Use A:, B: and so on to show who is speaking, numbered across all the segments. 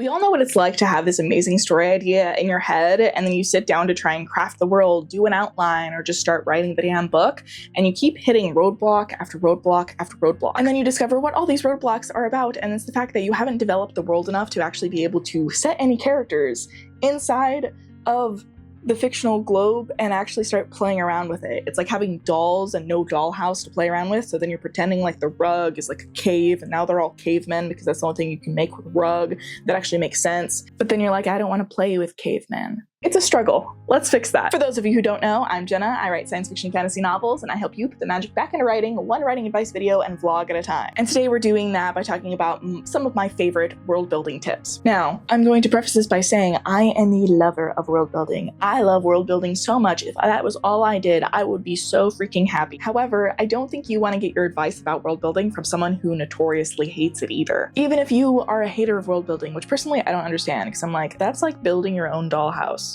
A: We all know what it's like to have this amazing story idea in your head, and then you sit down to try and craft the world, do an outline, or just start writing the damn book, and you keep hitting roadblock after roadblock after roadblock. And then you discover what all these roadblocks are about, and it's the fact that you haven't developed the world enough to actually be able to set any characters inside of the fictional globe and actually start playing around with it. It's like having dolls and no dollhouse to play around with, so then you're pretending like the rug is like a cave, and now they're all cavemen because that's the only thing you can make with rug that actually makes sense. But then you're like, I don't want to play with cavemen. It's a struggle. Let's fix that. For those of you who don't know, I'm Jenna. I write science fiction fantasy novels, and I help you put the magic back into writing, one writing advice video and vlog at a time. And today we're doing that by talking about some of my favorite world building tips. Now, I'm going to preface this by saying I am a lover of world building. I love world building so much. If that was all I did, I would be so freaking happy. However, I don't think you want to get your advice about world building from someone who notoriously hates it either. Even if you are a hater of world building, which personally I don't understand, because I'm like, that's like building your own dollhouse.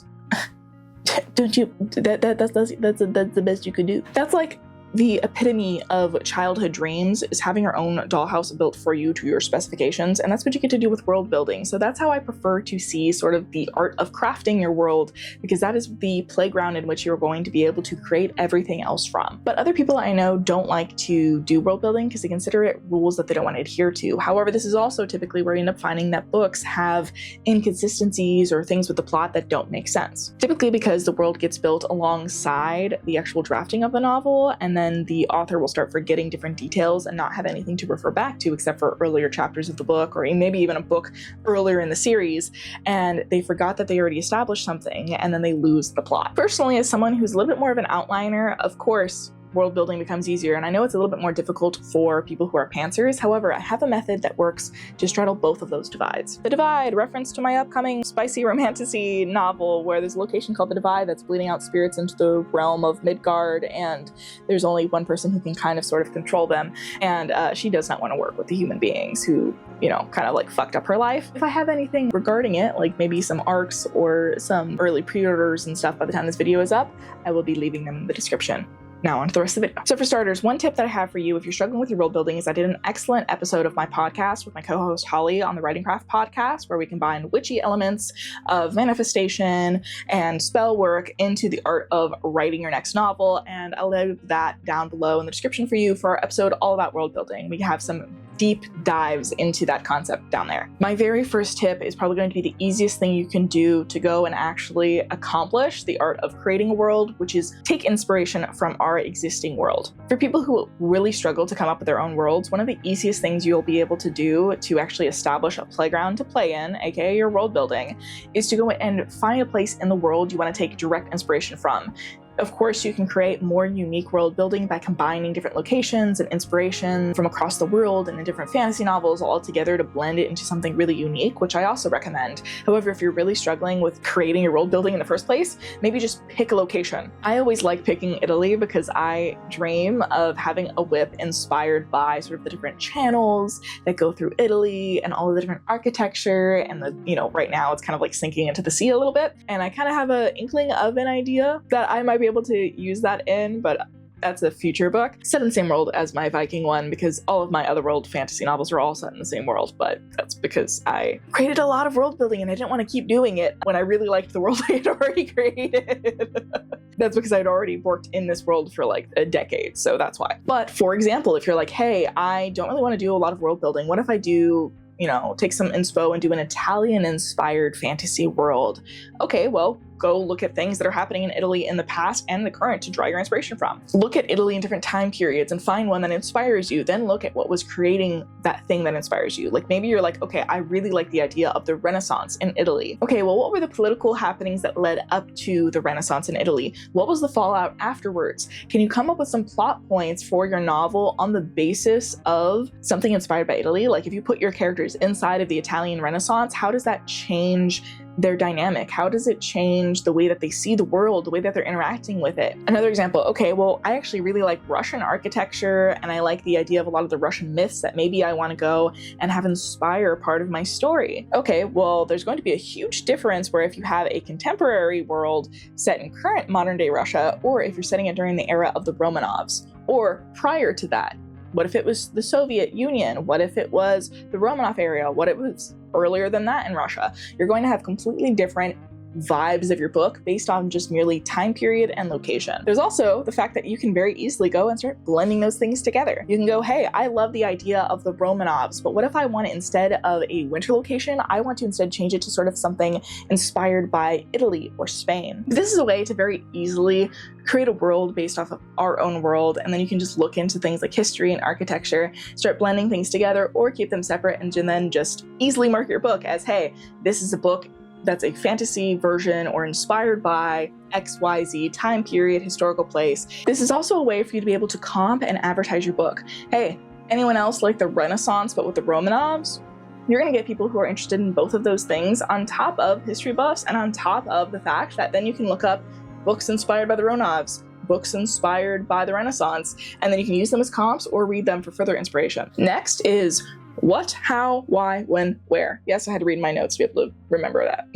A: Don't you? That's the best you could do. That's like the epitome of childhood dreams, is having your own dollhouse built for you to your specifications, and that's what you get to do with world building. So that's how I prefer to see sort of the art of crafting your world, because that is the playground in which you're going to be able to create everything else from. But other people I know don't like to do world building because they consider it rules that they don't want to adhere to. However, this is also typically where you end up finding that books have inconsistencies or things with the plot that don't make sense. Typically because the world gets built alongside the actual drafting of the novel, and then the author will start forgetting different details and not have anything to refer back to except for earlier chapters of the book, or maybe even a book earlier in the series, and they forgot that they already established something, and then they lose the plot. Personally, as someone who's a little bit more of an outliner, of course, world building becomes easier, and I know it's a little bit more difficult for people who are pantsers. However, I have a method that works to straddle both of those divides. The Divide, reference to my upcoming spicy romantasy novel where there's a location called the Divide that's bleeding out spirits into the realm of Midgard, and there's only one person who can kind of sort of control them, and she does not want to work with the human beings who, you know, kind of like fucked up her life. If I have anything regarding it, like maybe some arcs or some early pre-orders and stuff by the time this video is up, I will be leaving them in the description. Now on to the rest of the video. So for starters, one tip that I have for you if you're struggling with your world building is I did an excellent episode of my podcast with my co-host Holly on the Writing Craft podcast, where we combine witchy elements of manifestation and spell work into the art of writing your next novel, and I'll leave that down below in the description for you for our episode all about world building. We have some deep dives into that concept down there. My very first tip is probably going to be the easiest thing you can do to go and actually accomplish the art of creating a world, which is take inspiration from our existing world. For people who really struggle to come up with their own worlds, one of the easiest things you'll be able to do to actually establish a playground to play in, aka your world building, is to go and find a place in the world you want to take direct inspiration from. Of course, you can create more unique world building by combining different locations and inspiration from across the world and in different fantasy novels all together to blend it into something really unique, which I also recommend. However, if you're really struggling with creating your world building in the first place, maybe just pick a location. I always like picking Italy because I dream of having a whip inspired by sort of the different channels that go through Italy and all of the different architecture and the, you know, right now it's kind of like sinking into the sea a little bit. And I kind of have an inkling of an idea that I might be able to use that in, but that's a future book. Set in the same world as my Viking one, because all of my other world fantasy novels are all set in the same world, but that's because I created a lot of world building and I didn't want to keep doing it when I really liked the world I had already created. That's because I'd already worked in this world for like a decade, so that's why. But for example, if you're like, hey, I don't really want to do a lot of world building, what if I do, you know, take some inspo and do an Italian-inspired fantasy world? Okay, well, go look at things that are happening in Italy in the past and the current to draw your inspiration from. Look at Italy in different time periods and find one that inspires you. Then look at what was creating that thing that inspires you. Like maybe you're like, okay, I really like the idea of the Renaissance in Italy. Okay, well, what were the political happenings that led up to the Renaissance in Italy? What was the fallout afterwards? Can you come up with some plot points for your novel on the basis of something inspired by Italy? Like if you put your characters inside of the Italian Renaissance, how does that change their dynamic? How does it change the way that they see the world, the way that they're interacting with it? Another example, okay, well, I actually really like Russian architecture and I like the idea of a lot of the Russian myths that maybe I want to go and have inspire part of my story. Okay, well, there's going to be a huge difference where if you have a contemporary world set in current modern day Russia, or if you're setting it during the era of the Romanovs, or prior to that. What if it was the Soviet Union? What if it was the Romanov area? What if it was earlier than that in Russia? You're going to have completely different vibes of your book based on just merely time period and location. There's also the fact that you can very easily go and start blending those things together. You can go, hey, I love the idea of the Romanovs, but what if I want it instead of a winter location, I want to instead change it to sort of something inspired by Italy or Spain. This is a way to very easily create a world based off of our own world, and then you can just look into things like history and architecture, start blending things together, or keep them separate and then just easily mark your book as, hey, this is a book that's a fantasy version or inspired by XYZ time period, historical place. This is also a way for you to be able to comp and advertise your book. Hey, anyone else like the Renaissance but with the Romanovs? You're gonna get people who are interested in both of those things on top of history buffs and on top of the fact that then you can look up books inspired by the Romanovs, books inspired by the Renaissance, and then you can use them as comps or read them for further inspiration. Next is what, how, why, when, where. Yes, I had to read my notes to be able to remember that.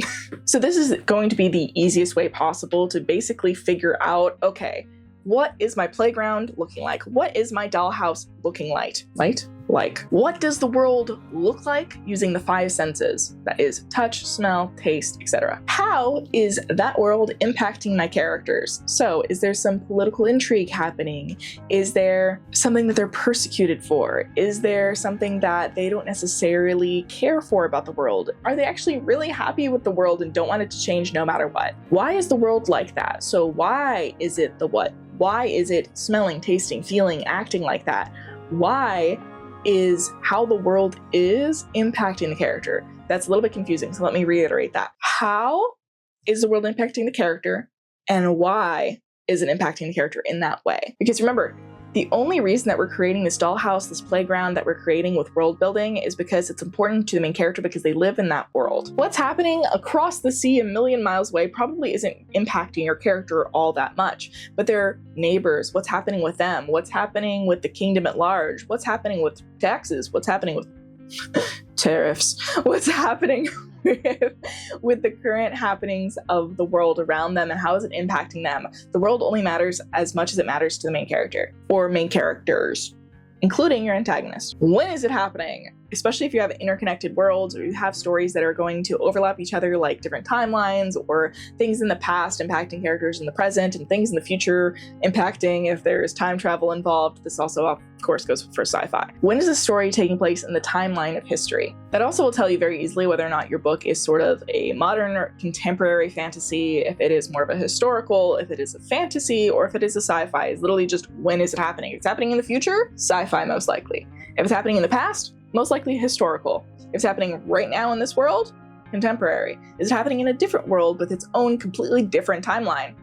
A: So this is going to be the easiest way possible to basically figure out, okay, what is my playground looking like? What is my dollhouse looking like? What does the world look like using the 5 senses? That is touch, smell, taste, etc. How is that world impacting my characters? So is there some political intrigue happening? Is there something that they're persecuted for? Is there something that they don't necessarily care for about the world? Are they actually really happy with the world and don't want it to change no matter what? Why is the world like that? So why is it the what? Why is it smelling, tasting, feeling, acting like that? Why is how the world is impacting the character? That's a little bit confusing, so let me reiterate that. How is the world impacting the character, and why is it impacting the character in that way? Because remember, the only reason that we're creating this dollhouse, this playground that we're creating with world building is because it's important to the main character because they live in that world. What's happening across the sea a million miles away probably isn't impacting your character all that much, but their neighbors, what's happening with them? What's happening with the kingdom at large? What's happening with taxes? What's happening with tariffs? What's happening with the current happenings of the world around them, and how is it impacting them? The world only matters as much as it matters to the main character or main characters, including your antagonist. When is it happening? Especially if you have interconnected worlds or you have stories that are going to overlap each other, like different timelines or things in the past impacting characters in the present and things in the future impacting if there's time travel involved. This also, of course, goes for sci-fi. When is the story taking place in the timeline of history? That also will tell you very easily whether or not your book is sort of a modern or contemporary fantasy, if it is more of a historical, if it is a fantasy, or if it is a sci-fi. It's literally just when is it happening? If it's happening in the future, sci-fi most likely. If it's happening in the past, most likely historical. If it's happening right now in this world, contemporary. Is it happening in a different world with its own completely different timeline?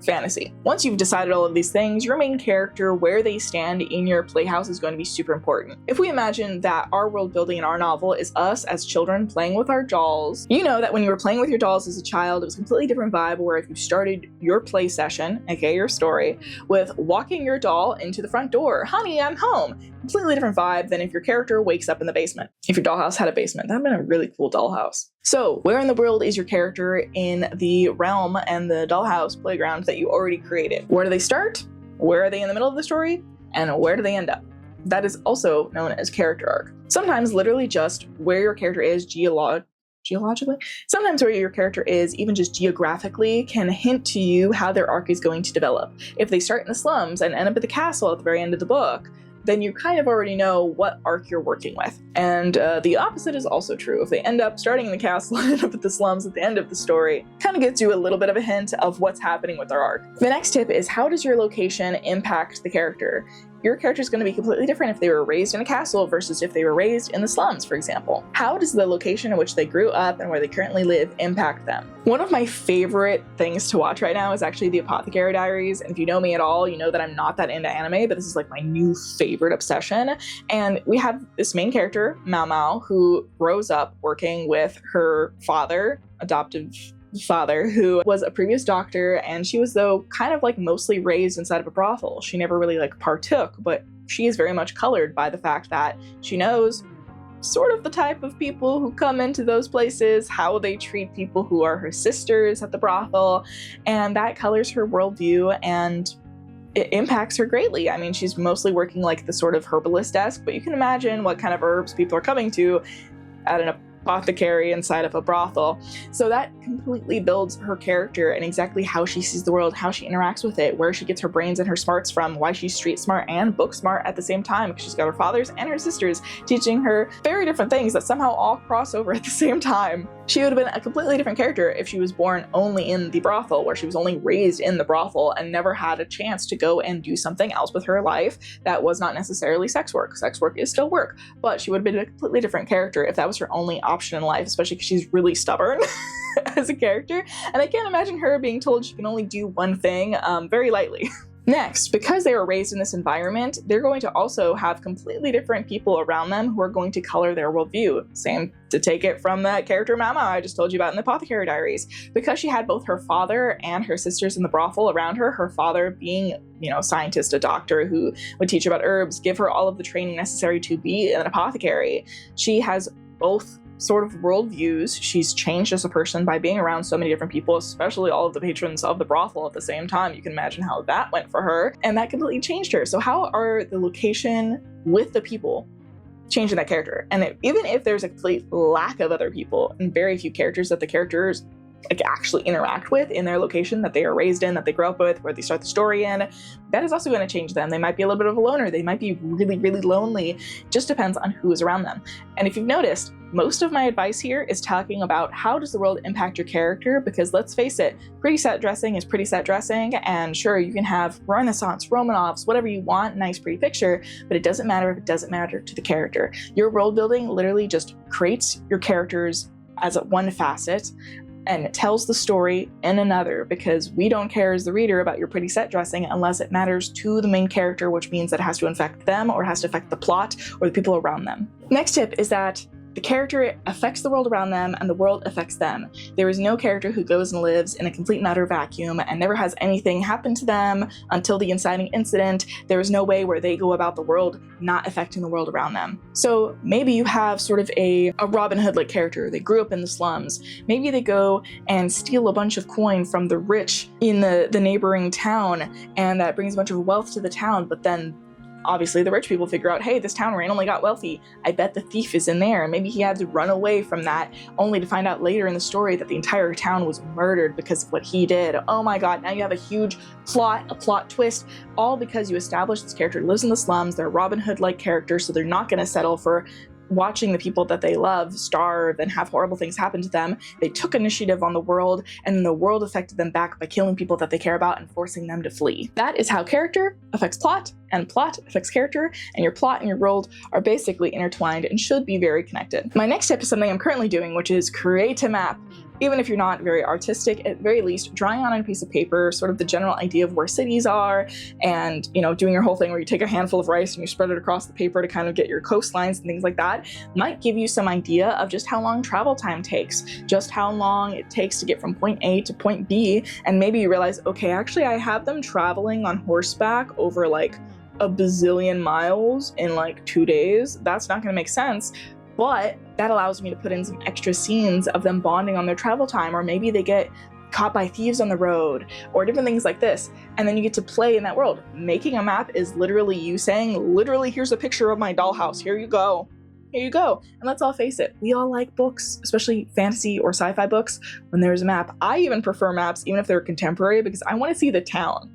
A: Fantasy. Once you've decided all of these things, your main character, where they stand in your playhouse, is going to be super important. If we imagine that our world building in our novel is us as children playing with our dolls, you know that when you were playing with your dolls as a child, it was a completely different vibe, where if you started your play session, aka your story, with walking your doll into the front door, honey, I'm home, completely different vibe than if your character wakes up in the basement. If your dollhouse had a basement, that'd been a really cool dollhouse. So where in the world is your character in the realm and the dollhouse playground that you already created? Where do they start? Where are they in the middle of the story? And where do they end up? That is also known as character arc. Sometimes literally just where your character is geologically. Sometimes where your character is, even just geographically, can hint to you how their arc is going to develop. If they start in the slums and end up at the castle at the very end of the book, then you kind of already know what arc you're working with. And the opposite is also true. If they end up starting in the castle and end up at the slums at the end of the story, kind of gives you a little bit of a hint of what's happening with their arc. The next tip is, how does your location impact the character? Your character is going to be completely different if they were raised in a castle versus if they were raised in the slums, for example. How does the location in which they grew up and where they currently live impact them? One of my favorite things to watch right now is actually the Apothecary Diaries. And if you know me at all, you know that I'm not that into anime, but this is like my new favorite obsession. And we have this main character, Mao Mao, who grows up working with her father, adoptive father, who was a previous doctor, and she was, though, kind of like mostly raised inside of a brothel. She never really like partook, but she is very much colored by the fact that she knows sort of the type of people who come into those places, how they treat people who are her sisters at the brothel, and that colors her worldview and it impacts her greatly. I mean, she's mostly working like the sort of herbalist desk, but you can imagine what kind of herbs people are coming to at an apothecary inside of a brothel. So that completely builds her character and exactly how she sees the world, how she interacts with it, where she gets her brains and her smarts from, why she's street smart and book smart at the same time, because she's got her fathers and her sisters teaching her very different things that somehow all cross over at the same time. She would have been a completely different character if she was born only in the brothel, where she was only raised in the brothel and never had a chance to go and do something else with her life that was not necessarily sex work. Sex work is still work, but she would have been a completely different character if that was her only option in life, especially because she's really stubborn as a character. And I can't imagine her being told she can only do one thing very lightly. Next, because they were raised in this environment, they're going to also have completely different people around them who are going to color their worldview. Same to take it from that character Mama I just told you about in the Apothecary Diaries. Because she had both her father and her sisters in the brothel around her, her father being, you know, a scientist, a doctor who would teach her about herbs, give her all of the training necessary to be an apothecary. She has both sort of worldviews. She's changed as a person by being around so many different people, especially all of the patrons of the brothel at the same time. You can imagine how that went for her, and that completely changed her. So how are the location with the people changing that character? And even if there's a complete lack of other people and very few characters that the characters like actually interact with in their location that they are raised in, that they grow up with, where they start the story in, that is also going to change them. They might be a little bit of a loner. They might be really, really lonely. Just depends on who is around them. And if you've noticed, most of my advice here is talking about how does the world impact your character, because let's face it, pretty set dressing is pretty set dressing, and sure, you can have Renaissance, Romanovs, whatever you want, nice pretty picture, but it doesn't matter if it doesn't matter to the character. Your world building literally just creates your characters as one facet, and it tells the story in another, because we don't care as the reader about your pretty set dressing unless it matters to the main character, which means that it has to affect them or it has to affect the plot or the people around them. Next tip is that the character affects the world around them and the world affects them. There is no character who goes and lives in a complete and utter vacuum and never has anything happen to them until the inciting incident. There is no way where they go about the world not affecting the world around them. So maybe you have sort of a Robin Hood-like character. They grew up in the slums. Maybe they go and steal a bunch of coin from the rich in the neighboring town, and that brings a bunch of wealth to the town, but then obviously the rich people figure out, hey, this town randomly got wealthy. I bet the thief is in there. And maybe he had to run away from that, only to find out later in the story that the entire town was murdered because of what he did. Oh my god, now you have a huge plot, a plot twist, all because you established this character lives in the slums. They're Robin Hood-like characters, so they're not going to settle for watching the people that they love starve and have horrible things happen to them. They took initiative on the world, and then the world affected them back by killing people that they care about and forcing them to flee. That is how character affects plot, and plot affects character, and your plot and your world are basically intertwined and should be very connected. My next tip is something I'm currently doing, which is create a map. Even if you're not very artistic, at the very least, drawing on a piece of paper sort of the general idea of where cities are, and, you know, doing your whole thing where you take a handful of rice and you spread it across the paper to kind of get your coastlines and things like that, might give you some idea of just how long travel time takes, just how long it takes to get from point A to point B, and maybe you realize, okay, actually I have them traveling on horseback over like a bazillion miles in like 2 days. That's not gonna make sense. But that allows me to put in some extra scenes of them bonding on their travel time, or maybe they get caught by thieves on the road, or different things like this. And then you get to play in that world. Making a map is literally you saying, literally, here's a picture of my dollhouse. Here you go. Here you go. And let's all face it, we all like books, especially fantasy or sci-fi books, when there's a map. I even prefer maps, even if they're contemporary, because I want to see the town.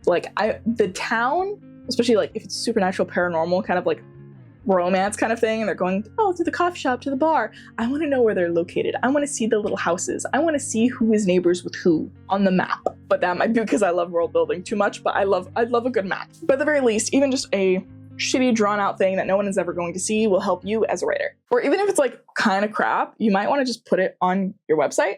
A: Like, the town, especially like if it's supernatural, paranormal, kind of like romance kind of thing, and they're going, oh, to the coffee shop, to the bar. I want to know where they're located. I want to see the little houses. I want to see who is neighbors with who on the map. But that might be because I love world building too much, but I love a good map. But at the very least, even just a shitty drawn out thing that no one is ever going to see will help you as a writer. Or even if it's like kind of crap, you might want to just put it on your website.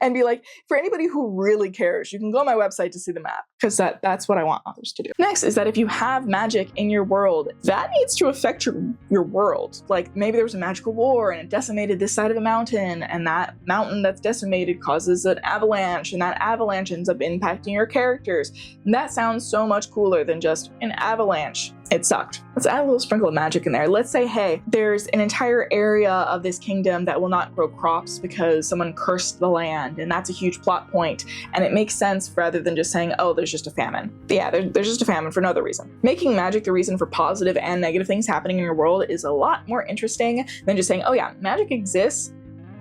A: And be like, for anybody who really cares, you can go on my website to see the map, because that's what I want authors to do. Next is that if you have magic in your world, that needs to affect your world. Like maybe there was a magical war and it decimated this side of a mountain, and that mountain that's decimated causes an avalanche, and that avalanche ends up impacting your characters. And that sounds so much cooler than just an avalanche. it sucked. Let's add a little sprinkle of magic in there. Let's say, hey, there's an entire area of this kingdom that will not grow crops because someone cursed the land, and that's a huge plot point, and it makes sense rather than just saying, oh, there's just a famine. But yeah, there's just a famine for no other reason. Making magic the reason for positive and negative things happening in your world is a lot more interesting than just saying, oh yeah, magic exists,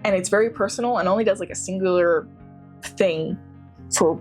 A: and it's very personal and only does like a singular thing for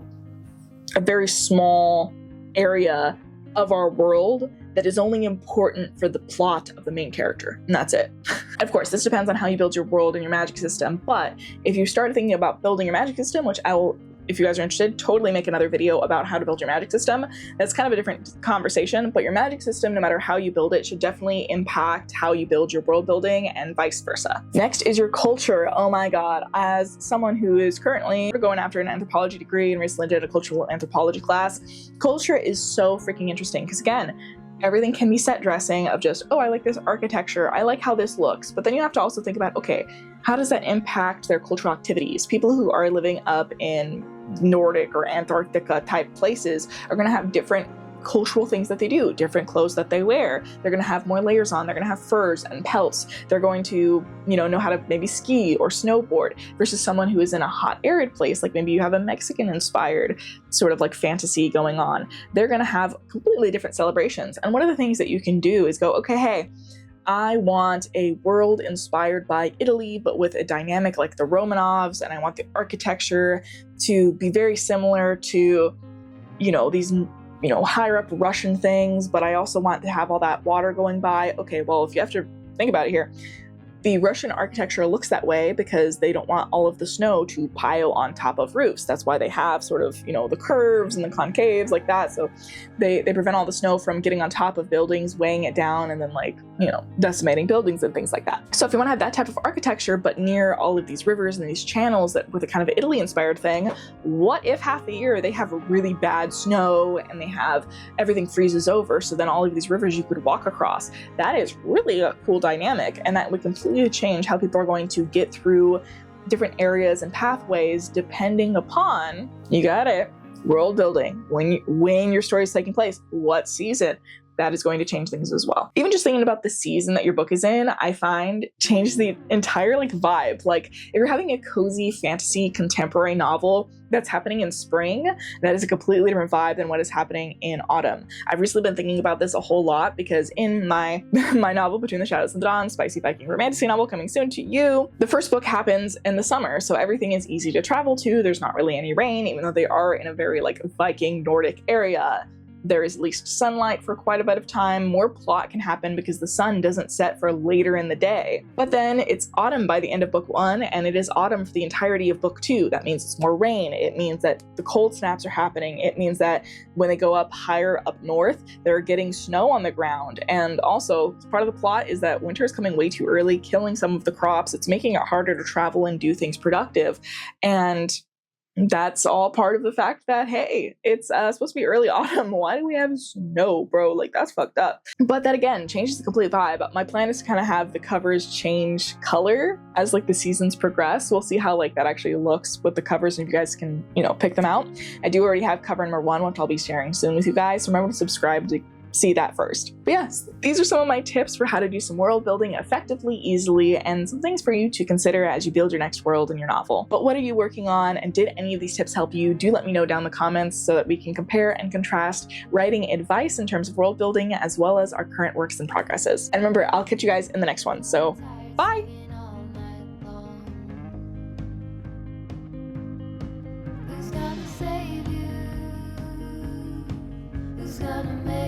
A: a very small area of our world that is only important for the plot of the main character, and that's it. Of course, this depends on how you build your world and your magic system, but if you start thinking about building your magic system, which I will, if you guys are interested, totally make another video about how to build your magic system. That's kind of a different conversation, but your magic system, no matter how you build it, should definitely impact how you build your world building and vice versa. Next is your culture. Oh my God. As someone who is currently going after an anthropology degree and recently did a cultural anthropology class, culture is so freaking interesting because again, everything can be set dressing of just, oh, I like this architecture, I like how this looks, but then you have to also think about, okay, how does that impact their cultural activities? People who are living up in Nordic or Antarctica type places are going to have different cultural things that they do, different clothes that they wear. They're going to have more layers on, they're going to have furs and pelts. They're going to, know how to maybe ski or snowboard versus someone who is in a hot, arid place, like maybe you have a Mexican inspired sort of like fantasy going on. They're going to have completely different celebrations. And one of the things that you can do is go, okay, hey, I want a world inspired by Italy, but with a dynamic like the Romanovs, and I want the architecture to be very similar to, these higher up Russian things, but I also want to have all that water going by. Okay, well, if you have to think about it here, the Russian architecture looks that way because they don't want all of the snow to pile on top of roofs. That's why they have sort of, the curves and the concaves like that. So they prevent all the snow from getting on top of buildings, weighing it down, and then decimating buildings and things like that. So if you want to have that type of architecture, but near all of these rivers and these channels that with a kind of Italy inspired thing, what if half the year they have really bad snow and they have everything freezes over? So then all of these rivers you could walk across. That is really a cool dynamic, and that would completely change how people are going to get through different areas and pathways depending upon, you got it, world building. When your story is taking place, what season, that is going to change things as well. Even just thinking about the season that your book is in, I find changes the entire vibe. Like if you're having a cozy fantasy contemporary novel that's happening in spring, that is a completely different vibe than what is happening in autumn. I've recently been thinking about this a whole lot because in my novel, Between the Shadows and the Dawn, spicy Viking romantasy novel coming soon to you, the first book happens in the summer, so everything is easy to travel to. There's not really any rain, even though they are in a very Viking Nordic area. There is at least sunlight for quite a bit of time. More plot can happen because the sun doesn't set for later in the day. But then it's autumn by the end of book 1, and it is autumn for the entirety of book 2. That means it's more rain. It means that the cold snaps are happening. It means that when they go up higher up north, they're getting snow on the ground. And also, part of the plot is that winter is coming way too early, killing some of the crops. It's making it harder to travel and do things productive. And that's all part of the fact that, hey, it's supposed to be early autumn. Why do we have snow, bro? That's fucked up. But that again changes the complete vibe. My plan is to kind of have the covers change color as the seasons progress. We'll see how that actually looks with the covers, and you guys can pick them out. I do already have cover number 1, which I'll be sharing soon with you guys. So remember to subscribe to see that first. But yes, these are some of my tips for how to do some world building effectively, easily, and some things for you to consider as you build your next world in your novel. But what are you working on, and did any of these tips help you? Do let me know down in the comments so that we can compare and contrast writing advice in terms of world building as well as our current works in progresses. And remember, I'll catch you guys in the next one. So bye!
B: Who's gonna make